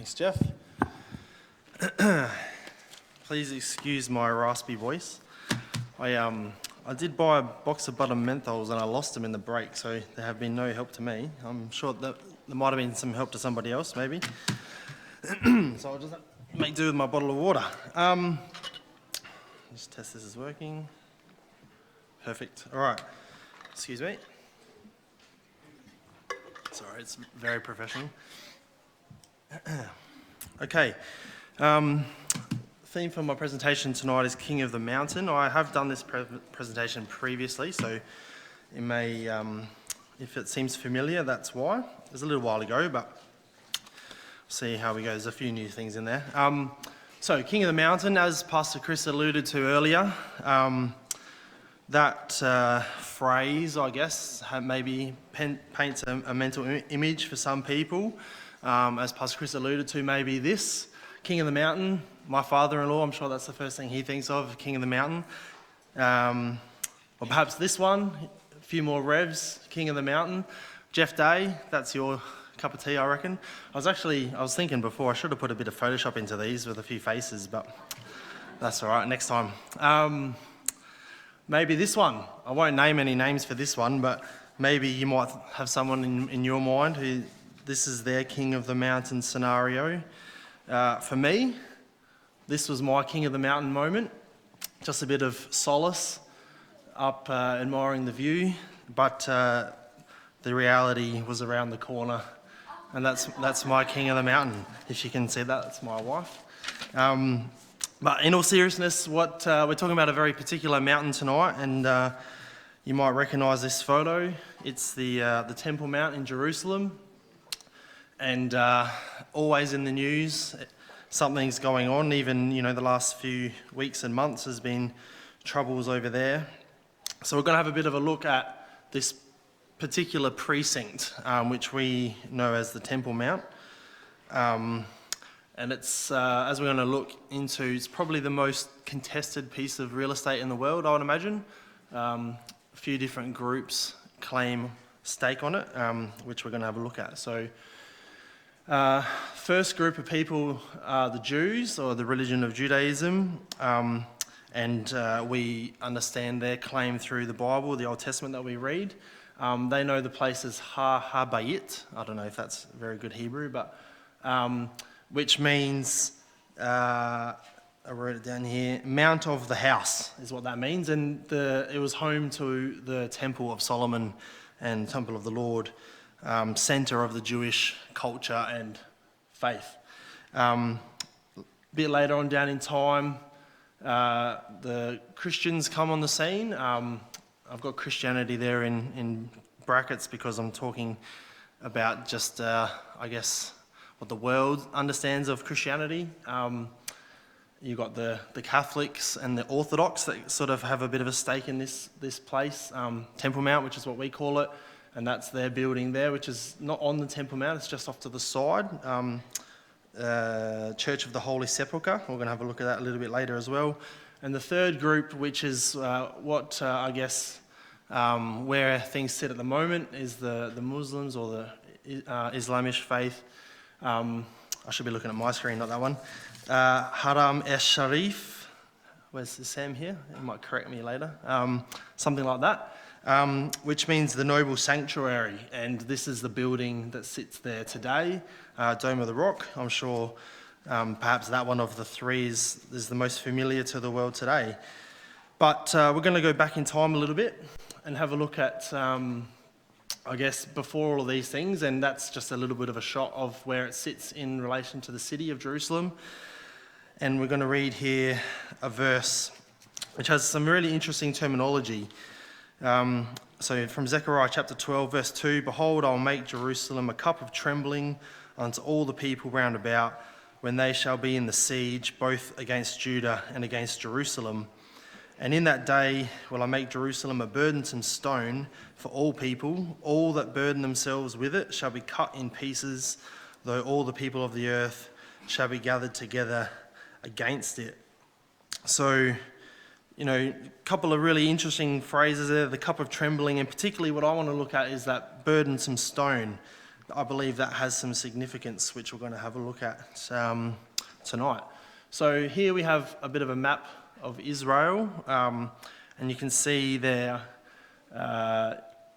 Thanks, Jeff. Please excuse my raspy voice. I did buy a box of butter menthols and I lost them in the break, so they have been no help to me. I'm sure that there might have been some help to somebody else, maybe. So I'll just make do with my bottle of water. Just test this is working. Perfect. All right. Excuse me. Sorry, it's very professional. Okay. Theme for my presentation tonight is King of the Mountain. I have done this presentation previously, so it may, if it seems familiar, that's why. It was a little while ago, but see how we go. There's a few new things in there. So, King of the Mountain, as Pastor Chris alluded to earlier, that phrase, I guess, maybe paints a mental image for some people. As Pastor Chris alluded to, maybe this, King of the Mountain, my father-in-law, I'm sure that's the first thing he thinks of, King of the Mountain. Or perhaps this one, a few more revs, King of the Mountain. Jeff Day, that's your cup of tea, I reckon. I was thinking before, I should have put a bit of Photoshop into these with a few faces, but that's all right, next time. Maybe this one. I won't name any names for this one, but maybe you might have someone in your mind who this is their King of the Mountain scenario. For me, this was my King of the Mountain moment. Just a bit of solace up admiring the view, but the reality was around the corner, and that's my King of the Mountain. If you can see that, that's my wife. But in all seriousness, we're talking about a very particular mountain tonight, and you might recognise this photo. It's the Temple Mount in Jerusalem, and always in the news, something's going on. Even the last few weeks and months has been troubles over there. So we're going to have a bit of a look at this particular precinct, which we know as the Temple Mount. And it's, as we're going to look into, it's probably the most contested piece of real estate in the world, I would imagine. A few different groups claim stake on it, which we're going to have a look at. So, first group of people are the Jews, or the religion of Judaism, and we understand their claim through the Bible, the Old Testament that we read. They know the place as Ha-Bayit. I don't know if that's very good Hebrew, but which means, I wrote it down here, Mount of the House is what that means, and it was home to the Temple of Solomon and Temple of the Lord, centre of the Jewish culture and faith. A bit later on down in time, the Christians come on the scene. I've got Christianity there in brackets because I'm talking about just, I guess, what the world understands of Christianity. You've got the Catholics and the Orthodox that sort of have a bit of a stake in this place, Temple Mount, which is what we call it, and that's their building there, which is not on the Temple Mount, it's just off to the side. Church of the Holy Sepulchre, we're going to have a look at that a little bit later as well. And the third group, which is I guess, where things sit at the moment, is the Muslims or the Islamic faith. I should be looking at my screen, not that one. Haram-e-Sharif, where's Sam here? He might correct me later. Something like that, which means the noble sanctuary. And this is the building that sits there today, Dome of the Rock. I'm sure perhaps that one of the three is the most familiar to the world today. But we're going to go back in time a little bit and have a look at I guess, before all of these things, and that's just a little bit of a shot of where it sits in relation to the city of Jerusalem. And we're going to read here a verse which has some really interesting terminology. So from Zechariah chapter 12, verse 2, "Behold, I'll make Jerusalem a cup of trembling unto all the people round about, when they shall be in the siege, both against Judah and against Jerusalem. And in that day will I make Jerusalem a burdensome stone for all people. All that burden themselves with it shall be cut in pieces, though all the people of the earth shall be gathered together against it." So, a couple of really interesting phrases there, the cup of trembling, and particularly what I want to look at is that burdensome stone. I believe that has some significance, which we're going to have a look at tonight. So here we have a bit of a map of Israel, and you can see there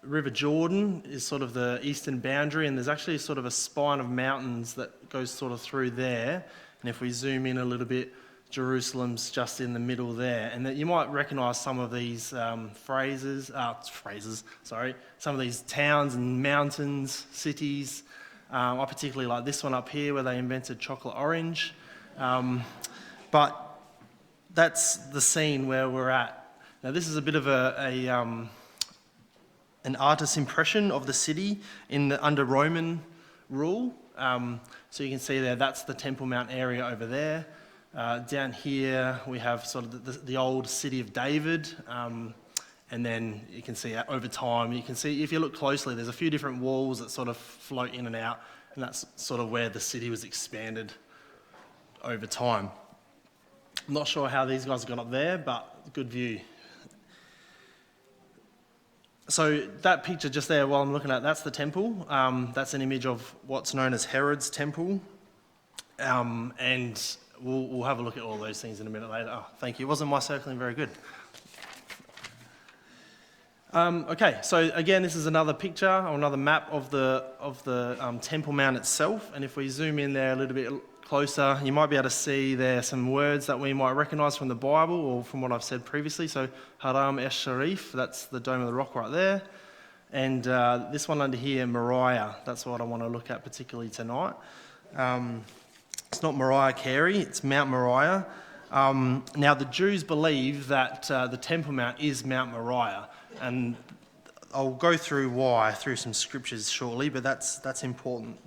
River Jordan is sort of the eastern boundary, and there's actually sort of a spine of mountains that goes sort of through there. And if we zoom in a little bit, Jerusalem's just in the middle there, and that you might recognise some of these some of these towns and mountains, cities. I particularly like this one up here where they invented chocolate orange, but that's the scene where we're at. Now this is a bit of an artist's impression of the city under Roman rule. So you can see there, that's the Temple Mount area over there. Down here we have sort of the old city of David, and then you can see over time, you can see if you look closely, there's a few different walls that sort of float in and out, and that's sort of where the city was expanded over time. I'm not sure how these guys got up there, but good view. So that picture just there, while I'm looking at, that's the temple. That's an image of what's known as Herod's temple, and we'll have a look at all those things in a minute later. Oh, thank you. Wasn't my circling very good? Okay, so again, this is another picture or another map of the Temple Mount itself. And if we zoom in there a little bit closer, you might be able to see there some words that we might recognise from the Bible or from what I've said previously. So Haram Esh Sharif, that's the Dome of the Rock right there. And this one under here, Moriah, that's what I want to look at particularly tonight. It's not Mariah Carey, it's Mount Moriah. Now the Jews believe that the Temple Mount is Mount Moriah, and I'll go through some scriptures shortly, but that's important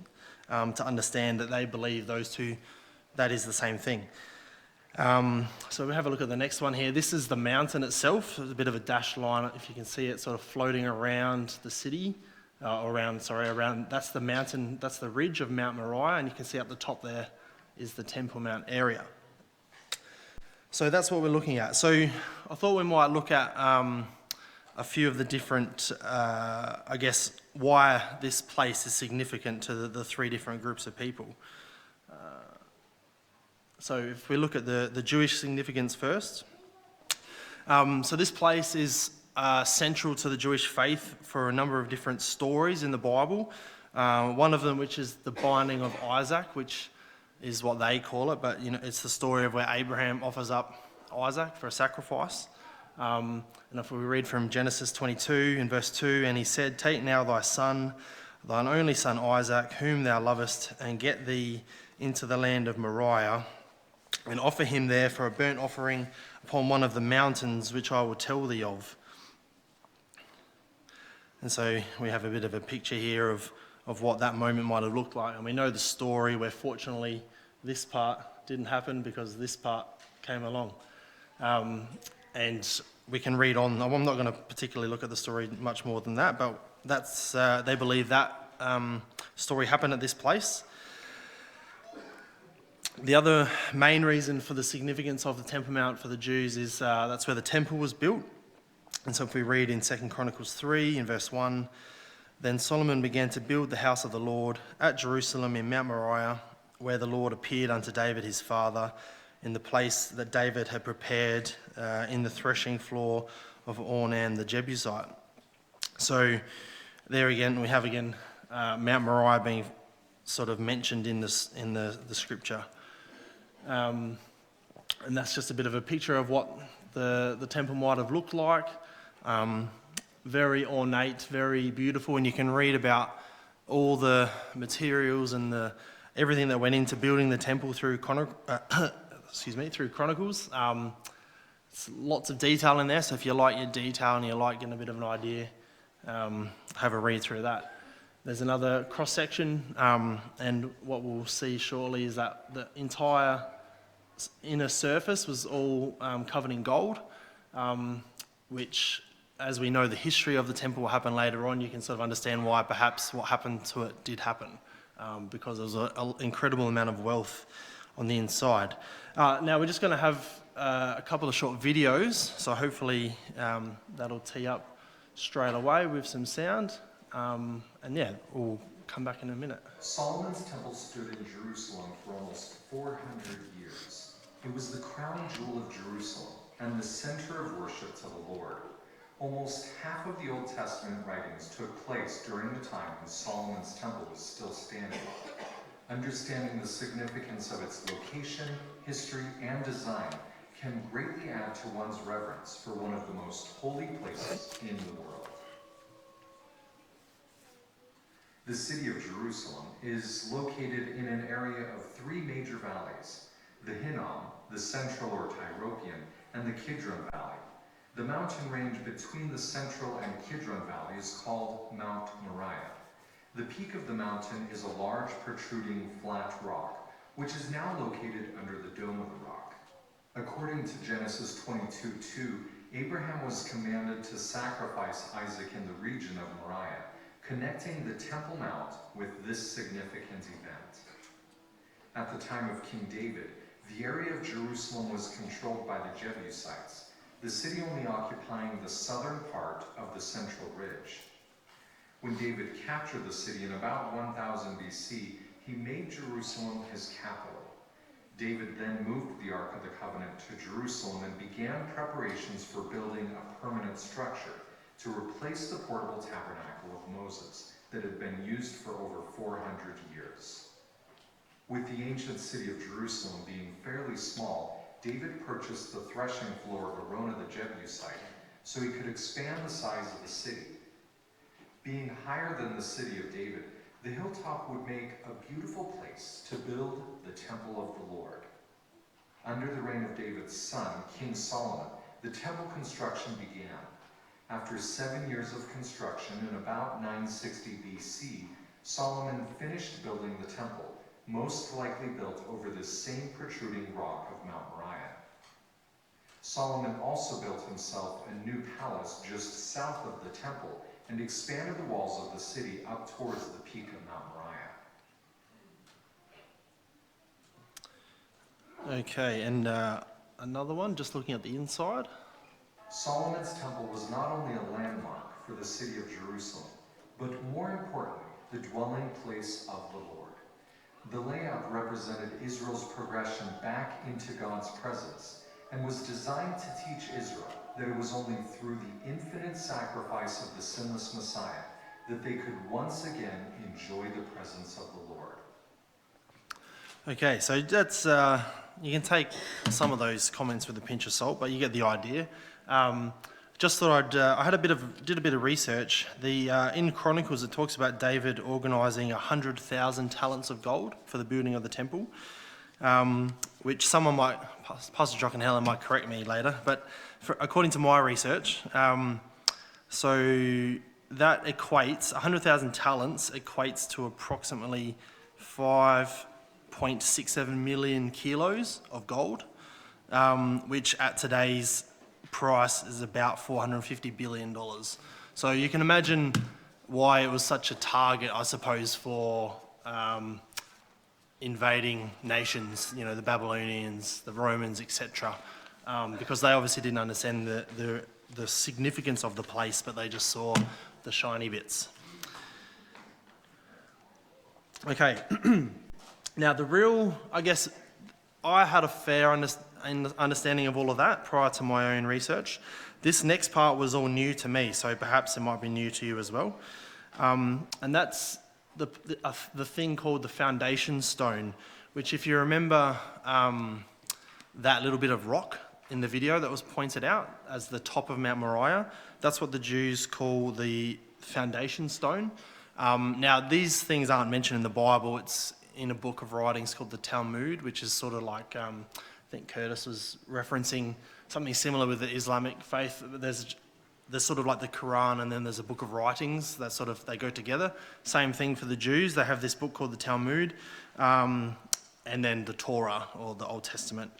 to understand that they believe those two, that is the same thing. So we have a look at the next one here. This is the mountain itself. There's a bit of a dashed line, if you can see it, sort of floating around the city. That's the mountain, that's the ridge of Mount Moriah, and you can see up the top there is the Temple Mount area. So that's what we're looking at. So I thought we might look at a few of the different, why this place is significant to the three different groups of people. So if we look at the Jewish significance first. So this place is central to the Jewish faith for a number of different stories in the Bible. One of them, which is the binding of Isaac, which is what they call it, but it's the story of where Abraham offers up Isaac for a sacrifice. And if we read from Genesis 22 in verse 2, and he said, "Take now thy son, thine only son Isaac, whom thou lovest, and get thee into the land of Moriah, and offer him there for a burnt offering upon one of the mountains which I will tell thee of." And so we have a bit of a picture here of what that moment might have looked like. And we know the story where fortunately this part didn't happen because this part came along. And we can read on. I'm not going to particularly look at the story much more than that, but that's they believe that story happened at this place. The other main reason for the significance of the Temple Mount for the Jews is that's where the temple was built. And so if we read in 2 Chronicles 3 in verse 1, "Then Solomon began to build the house of the Lord at Jerusalem in Mount Moriah, where the Lord appeared unto David his father, in the place that David had prepared in the threshing floor of Ornan the Jebusite." So there again, we have Mount Moriah being sort of mentioned in the scripture. And that's just a bit of a picture of what the temple might have looked like. Very ornate, very beautiful, and you can read about all the materials and everything that went into building the temple through Chronicles. It's lots of detail in there, so if you like your detail and you like getting a bit of an idea, have a read through that. There's another cross-section, and what we'll see shortly is that the entire inner surface was all covered in gold, which, as we know the history of the temple will happen later on, you can sort of understand why perhaps what happened to it did happen, because there was an incredible amount of wealth on the inside. Now we're just going to have a couple of short videos, so hopefully that'll tee up straight away with some sound. And yeah, we'll come back in a minute. Solomon's temple stood in Jerusalem for almost 400 years. It was the crown jewel of Jerusalem and the center of worship to the Lord. Almost half of the Old Testament writings took place during the time when Solomon's temple was still standing. Understanding the significance of its location, history, and design can greatly add to one's reverence for one of the most holy places in the world. The city of Jerusalem is located in an area of three major valleys: the Hinnom, the Central or Tyropoeon, and the Kidron Valley. The mountain range between the Central and Kidron Valley is called Mount Moriah. The peak of the mountain is a large protruding flat rock, which is now located under the dome of the rock. According to Genesis 22:2, Abraham was commanded to sacrifice Isaac in the region of Moriah, connecting the Temple Mount with this significant event. At the time of King David, the area of Jerusalem was controlled by the Jebusites, the city only occupying the southern part of the central ridge. When David captured the city in about 1000 BC, he made Jerusalem his capital. David then moved the Ark of the Covenant to Jerusalem and began preparations for building a permanent structure to replace the portable tabernacle of Moses that had been used for over 400 years. With the ancient city of Jerusalem being fairly small, David purchased the threshing floor of Araunah the Jebusite so he could expand the size of the city. Being higher than the city of David, the hilltop would make a beautiful place to build the temple of the Lord. Under the reign of David's son, King Solomon, the temple construction began. After 7 years of construction in about 960 BC, Solomon finished building the temple, most likely built over this same protruding rock of Mount Moriah. Solomon also built himself a new palace just south of the temple and expanded the walls of the city up towards the peak of Mount Moriah. Okay, and another one, just looking at the inside. Solomon's temple was not only a landmark for the city of Jerusalem, but more importantly, the dwelling place of the Lord. The layout represented Israel's progression back into God's presence and was designed to teach Israel that it was only through the infinite sacrifice of the sinless Messiah that they could once again enjoy the presence of the Lord. Okay, so that's you can take some of those comments with a pinch of salt, but you get the idea. Just thought I did a bit of research. In Chronicles it talks about David organising 100,000 talents of gold for the building of the temple, which someone might, Pastor Jock and Helen might correct me later, but according to my research, so that equates 100,000 talents equates to approximately 5.67 million kilos of gold, which at today's price is about $450 billion. So you can imagine why it was such a target, I suppose, for invading nations, you know, the Babylonians, the Romans, etc., because they obviously didn't understand the significance of the place, but they just saw the shiny bits. Okay, now I guess I had a fair understanding of all of that prior to my own research. This next part was all new to me, so perhaps it might be new to you as well. And that's the thing called the foundation stone, which, if you remember that little bit of rock in the video that was pointed out as the top of Mount Moriah, that's what the Jews call the foundation stone. Now, these things aren't mentioned in the Bible. It's in a book of writings called the Talmud, which is sort of like, I think Curtis was referencing something similar with the Islamic faith. There's sort of like the Quran, and then there's a book of writings that sort of, they go together. Same thing for the Jews. They have this book called the Talmud, and then the Torah, or the Old Testament.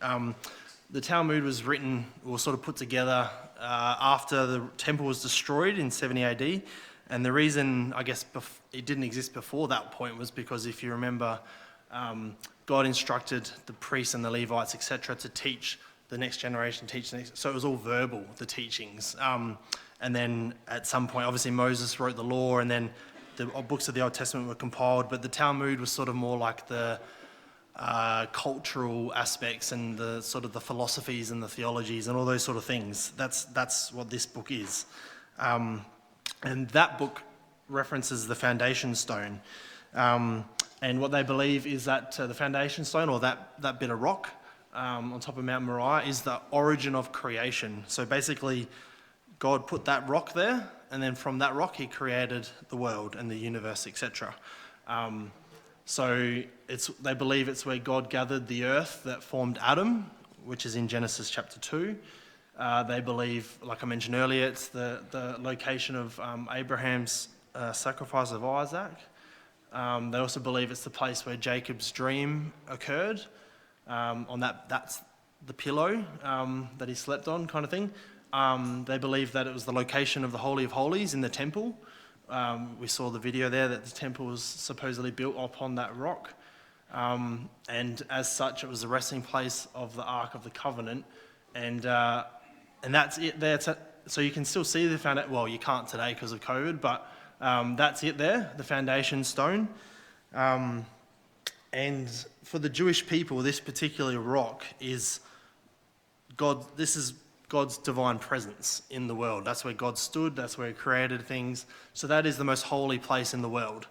The Talmud was written, or sort of put together after the temple was destroyed in 70 AD. And the reason, I guess, it didn't exist before that point was because, if you remember, God instructed the priests and the Levites, etc., to teach the next generation, so it was all verbal, the teachings. And then at some point, obviously Moses wrote the law, and then the books of the Old Testament were compiled, but the Talmud was sort of more like the cultural aspects and the sort of the philosophies and the theologies and all those sort of things. That's what this book is. And that book references the foundation stone. And what they believe is that the foundation stone, or that bit of rock on top of Mount Moriah, is the origin of creation. So basically, God put that rock there, and then from that rock he created the world and the universe, etc. So they believe it's where God gathered the earth that formed Adam, which is in Genesis chapter 2. They believe, like I mentioned earlier, it's the location of Abraham's sacrifice of Isaac. They also believe it's the place where Jacob's dream occurred. That's the pillow that he slept on, kind of thing. They believe that it was the location of the Holy of Holies in the temple. We saw the video there that the temple was supposedly built upon that rock. And as such, it was the resting place of the Ark of the Covenant. And that's it there. So you can still see the foundation. Well, you can't today because of COVID, but that's it there, the foundation stone. And for the Jewish people, this particular rock is God. This is God's divine presence in the world. That's where God stood. That's where he created things. So that is the most holy place in the world.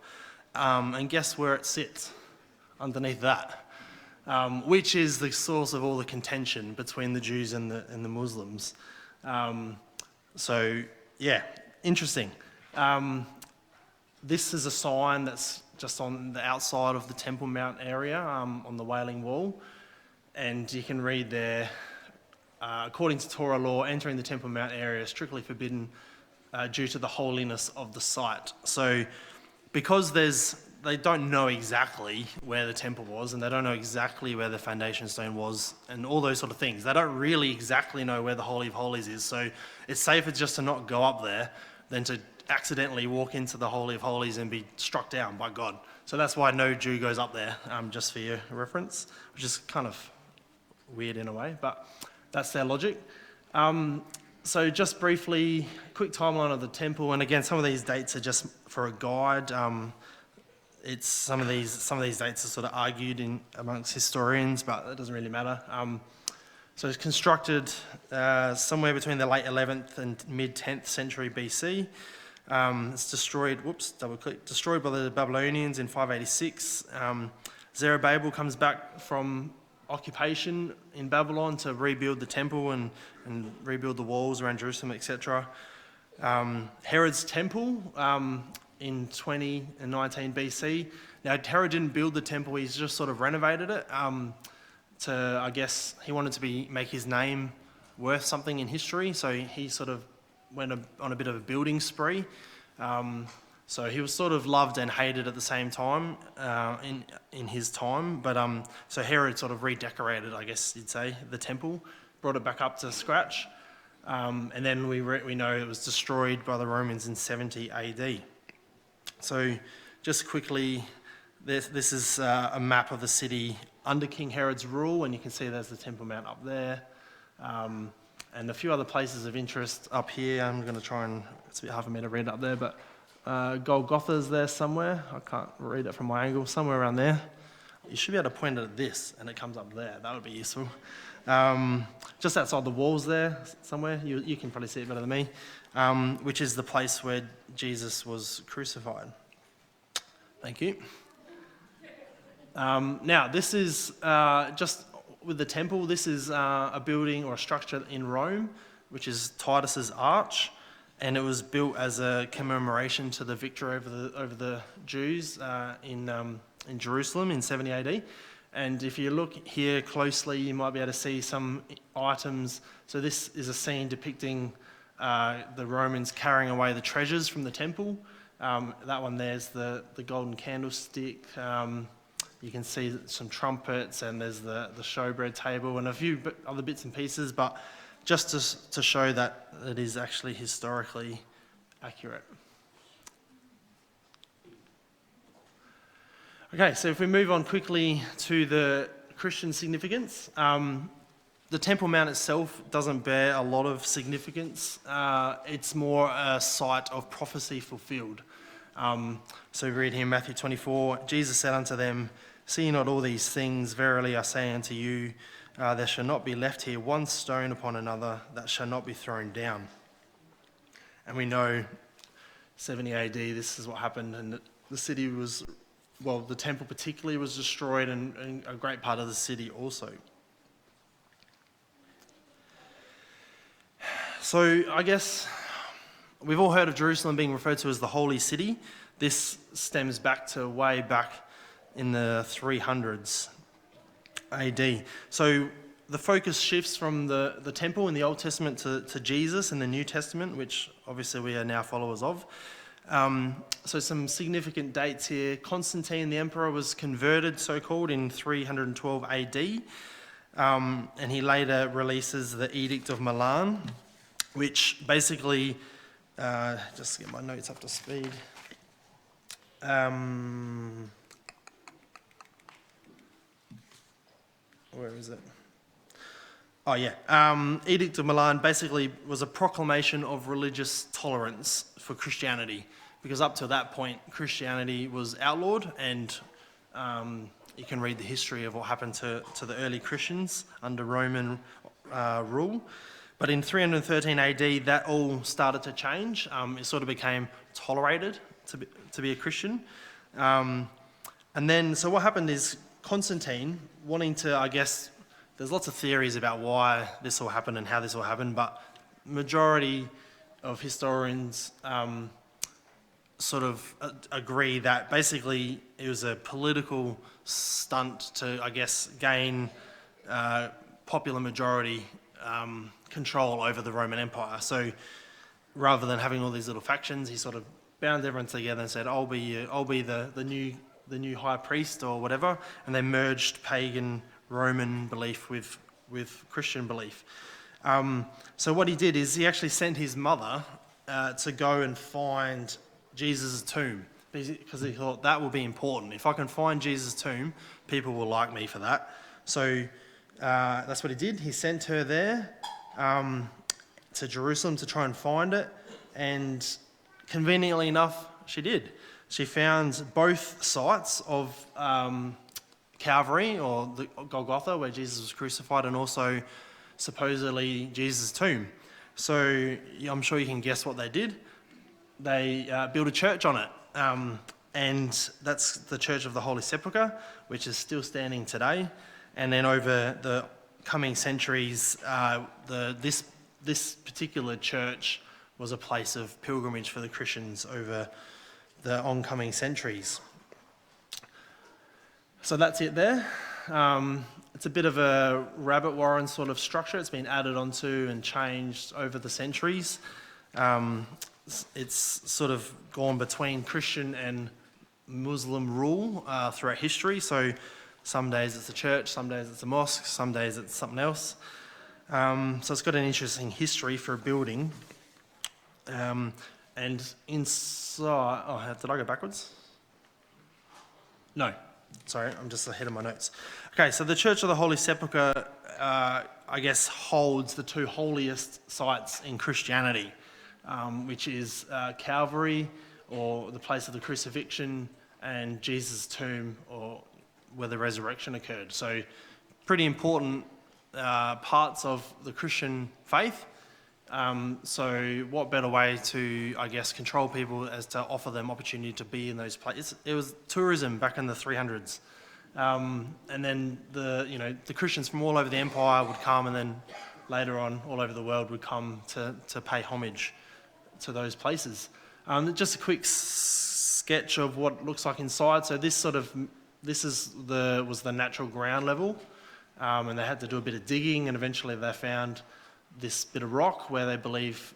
And guess where it sits? Underneath that. Which is the source of all the contention between the Jews and the Muslims. So, yeah, interesting. This is a sign that's just on the outside of the Temple Mount area, on the Wailing Wall. And you can read there, according to Torah law, entering the Temple Mount area is strictly forbidden due to the holiness of the site. So because they don't know exactly where the temple was, and they don't know exactly where the foundation stone was, and all those sort of things, they don't really exactly know where the Holy of Holies is. So it's safer just to not go up there than to accidentally walk into the Holy of Holies and be struck down by God. So that's why no Jew goes up there, just for your reference, which is kind of weird in a way, but that's their logic. So just briefly, quick timeline of the temple, and again, some of these dates are just for a guide. It's some of these dates are sort of argued in amongst historians, but it doesn't really matter. So it's constructed somewhere between the late 11th and mid 10th century BC. It's destroyed by the Babylonians in 586. Zerubbabel comes back from occupation in Babylon to rebuild the temple and rebuild the walls around Jerusalem, etc. Herod's temple in 20 and 19 BC. Now, Herod didn't build the temple, he's just sort of renovated it I guess, he wanted to make his name worth something in history, so he sort of went on a bit of a building spree. So he was sort of loved and hated at the same time in his time. But so Herod sort of redecorated, I guess you'd say, the temple, brought it back up to scratch, and then we know it was destroyed by the Romans in 70 AD. So just quickly, this is a map of the city under King Herod's rule, and you can see there's the Temple Mount up there. And a few other places of interest up here. I'm going to try and, it's a bit hard for me to read up there, but Golgotha's there somewhere. I can't read it from my angle, somewhere around there. You should be able to point it at this and it comes up there. That would be useful. Just outside the walls there somewhere. You can probably see it better than me, which is the place where Jesus was crucified. Thank you. Now, this is just with the temple. This is a building or a structure in Rome, which is Titus's Arch, and it was built as a commemoration to the victory over the Jews in Jerusalem in 70 AD. And if you look here closely, you might be able to see some items. So this is a scene depicting the Romans carrying away the treasures from the temple. That one there's the golden candlestick. You can see some trumpets, and there's the showbread table and a few other bits and pieces, but just to show that it is actually historically accurate. Okay, so if we move on quickly to the Christian significance, the Temple Mount itself doesn't bear a lot of significance. It's more a site of prophecy fulfilled. So we read here in Matthew 24, Jesus said unto them, See ye not all these things? Verily I say unto you, there shall not be left here one stone upon another that shall not be thrown down. And we know 70 AD, this is what happened, and the city was, well, the temple particularly was destroyed, and a great part of the city also. So I guess we've all heard of Jerusalem being referred to as the Holy City. This stems back to way back in the 300s AD. So the focus shifts from the temple in the Old Testament to Jesus in the New Testament, which obviously we are now followers of. So some significant dates here. Constantine, the emperor, was converted, so-called, in 312 AD. And he later releases the Edict of Milan, which basically, just to get my notes up to speed. Where is it? Oh yeah, Edict of Milan basically was a proclamation of religious tolerance for Christianity, because up to that point Christianity was outlawed, and you can read the history of what happened to the early Christians under Roman rule. But in 313 AD, that all started to change. It sort of became tolerated to be a Christian. And then, so what happened is Constantine, wanting to, I guess, there's lots of theories about why this all happened and how this all happened, but majority of historians sort of agree that basically it was a political stunt to, I guess, gain popular majority control over the Roman Empire. So rather than having all these little factions, he sort of bound everyone together and said, I'll be the new high priest or whatever, and they merged pagan Roman belief with Christian belief. So what he did is he actually sent his mother to go and find Jesus' tomb, because he thought that will be important. If I can find Jesus' tomb, people will like me for that. So that's what he did. He sent her there to Jerusalem to try and find it, and conveniently enough, she did. She found both sites of Calvary, or the Golgotha, where Jesus was crucified, and also supposedly Jesus' tomb. So I'm sure you can guess what they did. They built a church on it, and that's the Church of the Holy Sepulchre, which is still standing today. And then over the coming centuries, this particular church was a place of pilgrimage for the Christians over the oncoming centuries. So that's it there. It's a bit of a rabbit warren sort of structure. It's been added onto and changed over the centuries. It's sort of gone between Christian and Muslim rule throughout history. So some days it's a church, some days it's a mosque, some days it's something else. So it's got an interesting history for a building. And inside, did I go backwards? No, sorry, I'm just ahead of my notes. Okay, so the Church of the Holy Sepulchre, I guess, holds the two holiest sites in Christianity, which is Calvary, or the place of the crucifixion, and Jesus' tomb, or where the resurrection occurred. So pretty important parts of the Christian faith. So what better way to, I guess, control people as to offer them opportunity to be in those places? It was tourism back in the 300s. And then the Christians from all over the empire would come, and then later on all over the world would come to pay homage to those places. Just a quick sketch of what it looks like inside. So this was the natural ground level, and they had to do a bit of digging, and eventually they found this bit of rock where they believe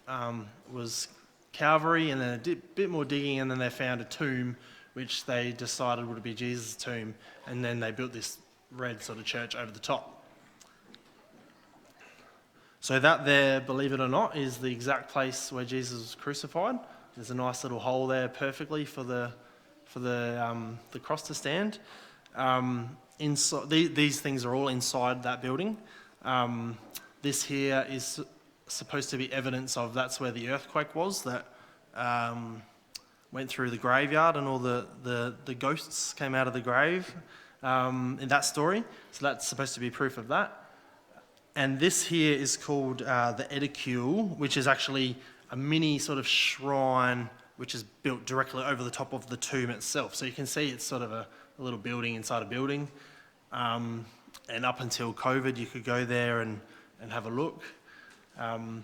was Calvary, and then a bit more digging, and then they found a tomb which they decided would be Jesus' tomb, and then they built this red sort of church over the top. So that there, believe it or not, is the exact place where Jesus was crucified. There's a nice little hole there perfectly for the cross to stand. Inside, these things are all inside that building. This here is supposed to be evidence of that's where the earthquake was that went through the graveyard and all the ghosts came out of the grave in that story. So that's supposed to be proof of that. And this here is called the edicule, which is actually a mini sort of shrine which is built directly over the top of the tomb itself. So you can see it's sort of a little building inside a building. And up until COVID, you could go there and have a look. And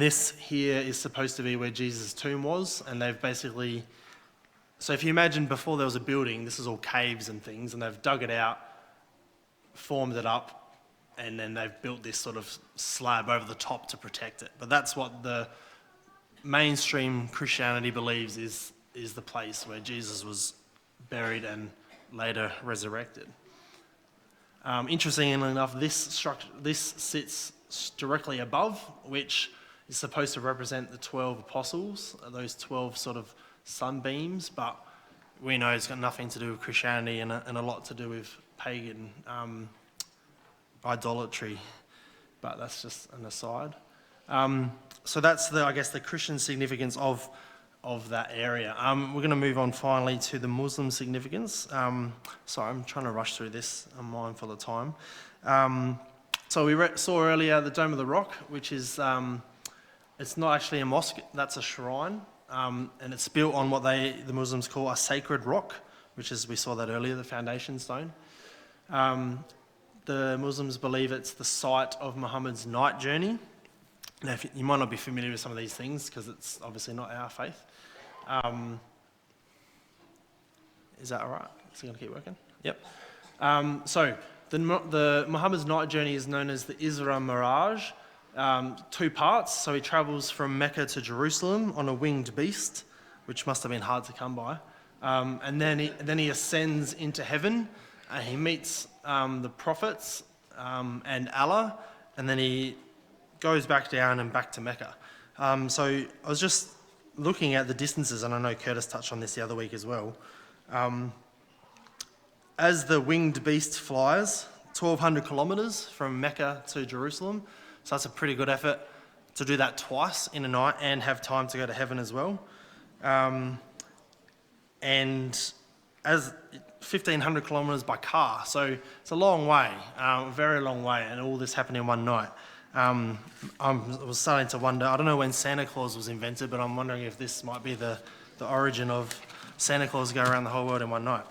this here is supposed to be where Jesus' tomb was, and they've basically... So if you imagine before there was a building, this is all caves and things, and they've dug it out, formed it up, and then they've built this sort of slab over the top to protect it. But that's what the mainstream Christianity believes is the place where Jesus was buried and later resurrected. Interestingly enough, this sits directly above, which is supposed to represent the 12 apostles, those 12 sort of sunbeams, but we know it's got nothing to do with Christianity and a lot to do with pagan idolatry, but that's just an aside. So that's the Christian significance of that area. We're going to move on finally to the Muslim significance. Sorry, I'm trying to rush through this. I'm mindful of time. So we saw earlier the Dome of the Rock, which is, it's not actually a mosque, that's a shrine. And it's built on what the Muslims call a sacred rock, which is, we saw that earlier, the foundation stone. The Muslims believe it's the site of Muhammad's night journey. Now, you might not be familiar with some of these things because it's obviously not our faith. Is that all right? Is it going to keep working? Yep. So the Muhammad's night journey is known as the Isra Miraj. 2 parts. So he travels from Mecca to Jerusalem on a winged beast, which must have been hard to come by. And then he ascends into heaven. He meets the prophets and Allah, and then he goes back down and back to Mecca. So I was just looking at the distances, and I know Curtis touched on this the other week as well. As the winged beast flies, 1,200 kilometres from Mecca to Jerusalem, so that's a pretty good effort to do that twice in a night and have time to go to heaven as well. And as 1,500 kilometres by car, so it's a long way, a very long way, and all this happened in one night. I was starting to wonder, I don't know when Santa Claus was invented, but I'm wondering if this might be the origin of Santa Claus go around the whole world in one night.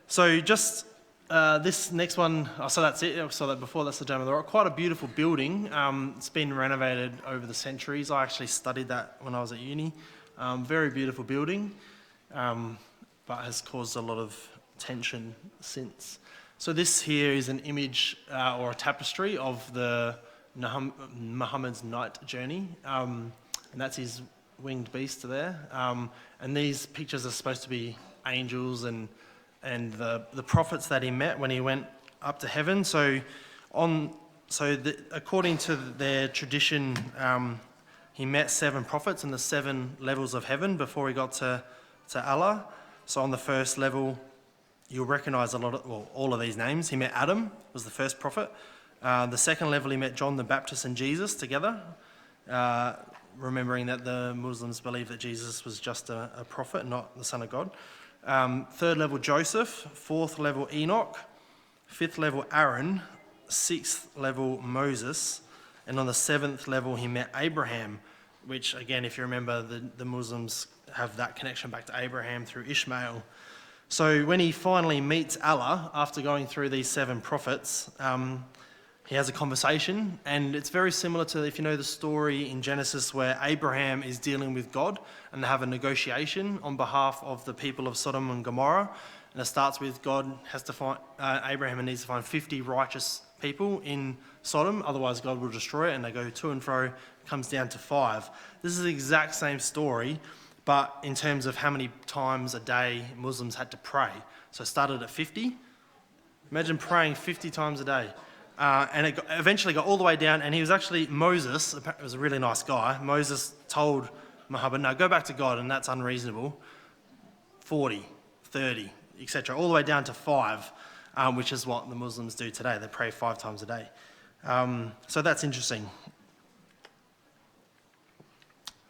So just this next one, so that's it, I saw that before, that's the Dome of the Rock. Quite a beautiful building. It's been renovated over the centuries. I actually studied that when I was at uni. Very beautiful building, but has caused a lot of tension since. So this here is an image or a tapestry of the Muhammad's night journey, and that's his winged beast there. And these pictures are supposed to be angels and the prophets that he met when he went up to heaven. According to their tradition, he met 7 prophets in the 7 levels of heaven before he got to Allah. So on the first level, you'll recognise all of these names. He met Adam, was the first prophet. The second level, he met John the Baptist and Jesus together, remembering that the Muslims believe that Jesus was just a prophet, not the Son of God. Third level, Joseph. 4th level, Enoch. 5th level, Aaron. 6th level, Moses. And on the 7th level, he met Abraham, which, again, if you remember, the Muslims have that connection back to Abraham through Ishmael. So when he finally meets Allah, after going through these 7 prophets, he has a conversation, and it's very similar to, if you know the story in Genesis where Abraham is dealing with God and they have a negotiation on behalf of the people of Sodom and Gomorrah. And it starts with God has to find, Abraham needs to find 50 righteous people in Sodom, otherwise God will destroy it, and they go to and fro, it comes down to 5. This is the exact same story, but in terms of how many times a day Muslims had to pray. So it started at 50. Imagine praying 50 times a day. And it eventually got all the way down, and he was actually, Moses, was a really nice guy. Moses told Muhammad, no, go back to God, and that's unreasonable. 40, 30, etc., all the way down to 5, which is what the Muslims do today. They pray 5 times a day. So that's interesting.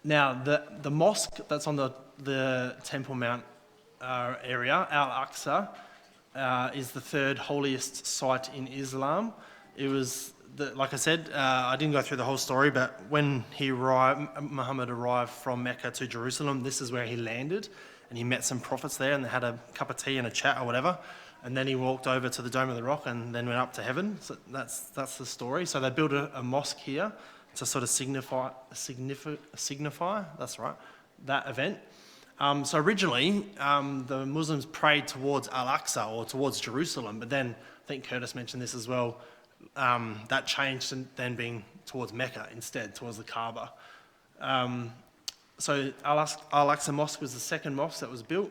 Now, the mosque that's on the the Temple Mount area, Al-Aqsa, is the third holiest site in Islam. It was, like I said, I didn't go through the whole story, but when Muhammad arrived from Mecca to Jerusalem, this is where he landed, and he met some prophets there, and they had a cup of tea and a chat or whatever, and then he walked over to the Dome of the Rock and then went up to heaven. So that's the story. So they built a mosque here to sort of signify, that's right, that event. So originally, the Muslims prayed towards Al-Aqsa or towards Jerusalem, but then I think Curtis mentioned this as well. That changed and then being towards Mecca instead, towards the Kaaba. So Al-Aqsa Mosque was the second mosque that was built.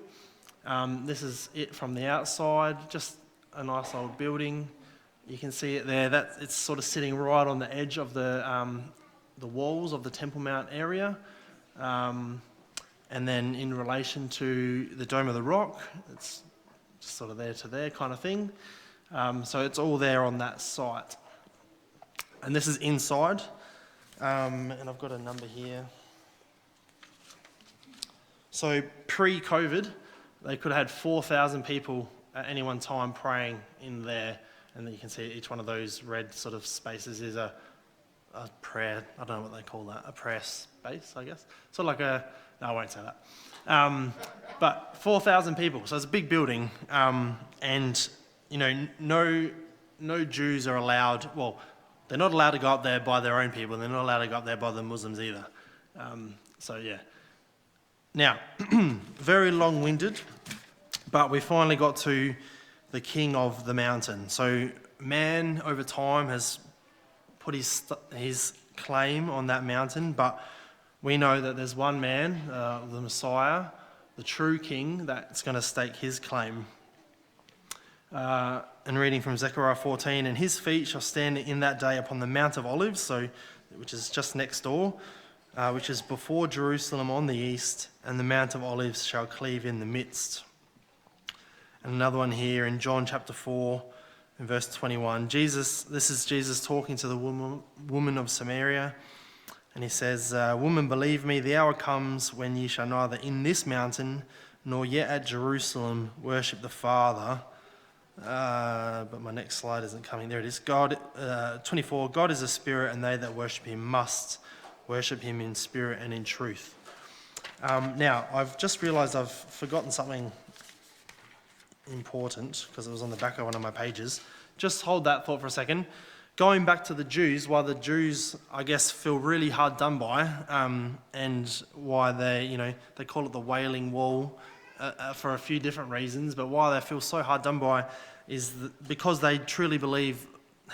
This is it from the outside, just a nice old building. You can see it there. It's sort of sitting right on the edge of the walls of the Temple Mount area. And then in relation to the Dome of the Rock, it's just sort of there to there kind of thing. So it's all there on that site. And this is inside. And I've got a number here. So pre-COVID, they could have had 4,000 people at any one time praying in there. And then you can see each one of those red sort of spaces is a prayer, I don't know what they call that, a prayer space, I guess. Sort of like no, I won't say that. But 4,000 people, so it's a big building. And, you know, no Jews are allowed, well, they're not allowed to go up there by their own people, and they're not allowed to go up there by the Muslims either. So, yeah. Now, very long-winded, but we finally got to the king of the mountain. So man, over time, has put his claim on that mountain, but we know that there's one man, the Messiah, the true king, that's going to stake his claim. And reading from Zechariah 14, and his feet shall stand in that day upon the Mount of Olives, which is just next door, which is before Jerusalem on the east, and the Mount of Olives shall cleave in the midst. And another one here in John chapter 4, in verse 21. This is Jesus talking to the woman of Samaria, and he says, "Woman, believe me, the hour comes when ye shall neither in this mountain nor yet at Jerusalem worship the Father." But my next slide isn't coming. There it is. 24. God is a spirit, and they that worship him must worship him in spirit and in truth. Now, I've just realised I've forgotten something important because it was on the back of one of my pages. Just hold that thought for a second. Going back to the Jews, why the Jews, I guess, feel really hard done by, and why they call it the Wailing Wall for a few different reasons, but why they feel so hard done by is because they truly believe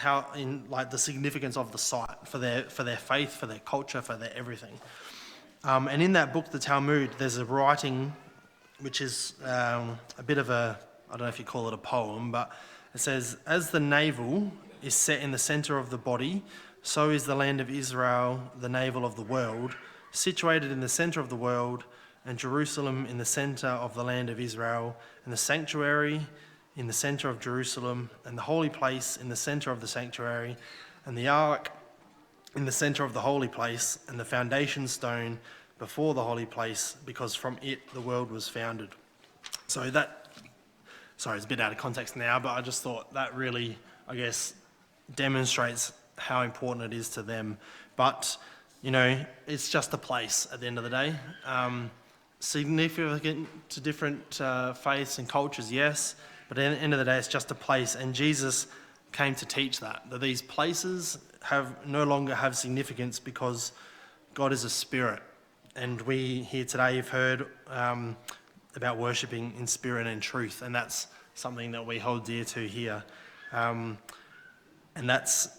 the significance of the site for their faith, for their culture, for their everything. And in that book, the Talmud, there's a writing which is a bit of a, I don't know if you call it a poem, but it says, "As the navel is set in the centre of the body, so is the land of Israel the navel of the world, situated in the centre of the world, and Jerusalem in the centre of the land of Israel, and the sanctuary in the centre of Jerusalem, and the holy place in the centre of the sanctuary, and the ark in the centre of the holy place, and the foundation stone before the holy place, because from it the world was founded." Sorry, it's a bit out of context now, but I just thought that really, I guess, demonstrates how important it is to them. But, it's just a place at the end of the day. Significant to different faiths and cultures, yes, but at the end of the day, it's just a place. And Jesus came to teach that these places no longer have significance because God is a spirit. And we here today have heard about worshipping in spirit and in truth, and that's something that we hold dear to here. And that's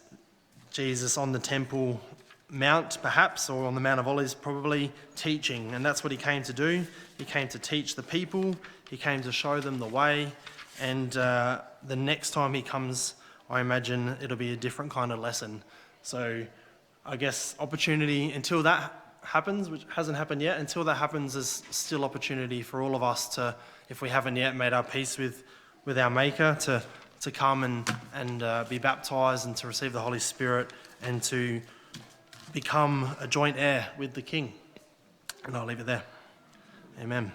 Jesus on the Temple Mount, perhaps, or on the Mount of Olives, probably teaching. And that's what he came to do. He came to teach the people. He came to show them the way. And the next time he comes, I imagine it'll be a different kind of lesson. So I guess opportunity until that happens, which hasn't happened yet, until that happens, there's still opportunity for all of us to, if we haven't yet made our peace with our Maker, to come and be baptised and to receive the Holy Spirit and to become a joint heir with the King. And I'll leave it there. Amen.